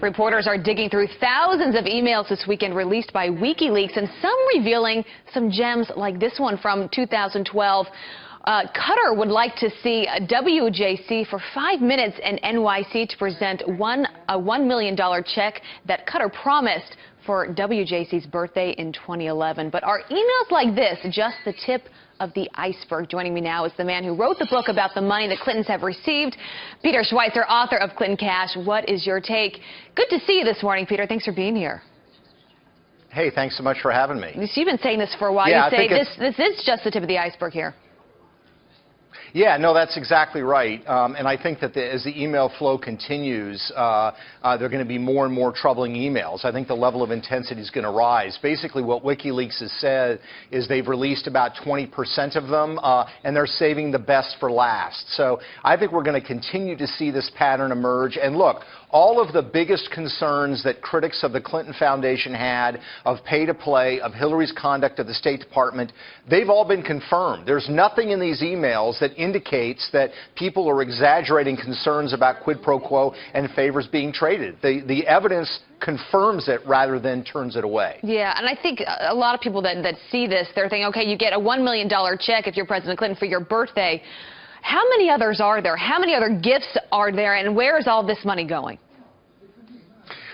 Reporters are digging through thousands of emails this weekend released by WikiLeaks, and some revealing some gems like this one from 2012. Qatar would like to see WJC for 5 minutes in NYC to present a $1 million check that Qatar promised for WJC's birthday in 2011. But are emails like this just the tip of the iceberg? Joining me now is the man who wrote the book about the money the Clintons have received, Peter Schweitzer, author of Clinton Cash. What is your take? Good to see you this morning, Peter. Thanks for being here. Hey, thanks so much for having me. You've been saying this for a while. Yeah, you say this is just the tip of the iceberg here. Yeah, no, that's exactly right. And I think that as the email flow continues, there are going to be more and more troubling emails. I think the level of intensity is going to rise. Basically, what WikiLeaks has said is they've released about 20% of them, and they're saving the best for last. So I think we're going to continue to see this pattern emerge. And look, all of the biggest concerns that critics of the Clinton Foundation had of pay-to-play, of Hillary's conduct of the State Department, they've all been confirmed. There's nothing in these emails that indicates that people are exaggerating concerns about quid-pro-quo and favors being traded. The evidence confirms it rather than turns it away. Yeah, and I think a lot of people that see this, they're thinking, okay, you get a $1 million check if you're President Clinton for your birthday. How many others are there? How many other gifts are there? And where is all this money going?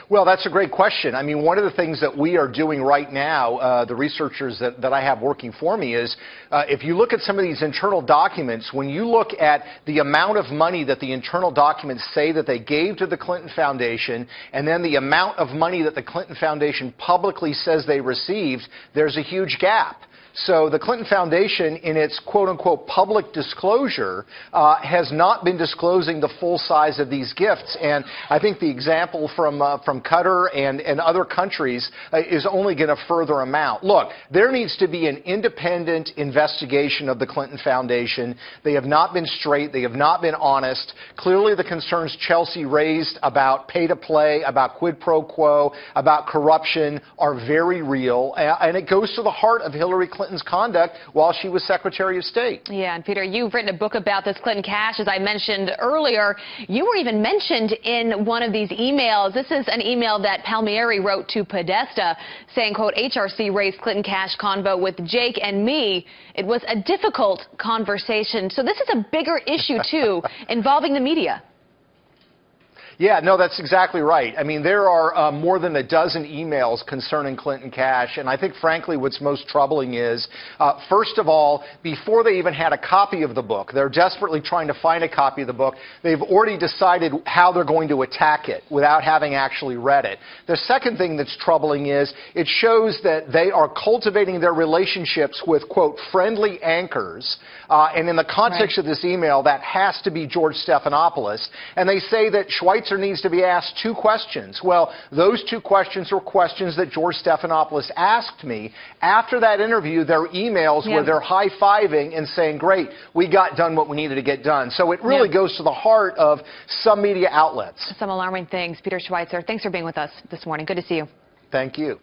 Well, that's a great question. I mean, one of the things that we are doing right now, the researchers that I have working for me, is if you look at some of these internal documents, when you look at the amount of money that the internal documents say that they gave to the Clinton Foundation, and then the amount of money that the Clinton Foundation publicly says they received, there's a huge gap. So the Clinton Foundation, in its quote-unquote public disclosure, has not been disclosing the full size of these gifts. And I think the example from Qatar and other countries is only going to further amount. Look, there needs to be an independent investigation of the Clinton Foundation. They have not been straight. They have not been honest. Clearly, the concerns Chelsea raised about pay-to-play, about quid-pro-quo, about corruption are very real. And it goes to the heart of Hillary Clinton's conduct while she was Secretary of State. Yeah, and Peter, you've written a book about this Clinton Cash, as I mentioned earlier. You were even mentioned in one of these emails. This is an email that Palmieri wrote to Podesta saying, quote, HRC raised Clinton Cash convo with Jake and me. It was a difficult conversation. So this is a bigger issue, too, involving the media. Yeah, no, that's exactly right. I mean, there are more than a dozen emails concerning Clinton Cash, and I think, frankly, what's most troubling is, first of all, before they even had a copy of the book, they're desperately trying to find a copy of the book. They've already decided how they're going to attack it without having actually read it. The second thing that's troubling is it shows that they are cultivating their relationships with, quote, friendly anchors, and in the context of this email, that has to be George Stephanopoulos, and they say that Schweitzer needs to be asked 2 questions. Well, those 2 questions were questions that George Stephanopoulos asked me. After that interview, there are emails where they're high-fiving and saying, great, we got done what we needed to get done. So it really goes to the heart of some media outlets. Some alarming things. Peter Schweitzer, thanks for being with us this morning. Good to see you. Thank you.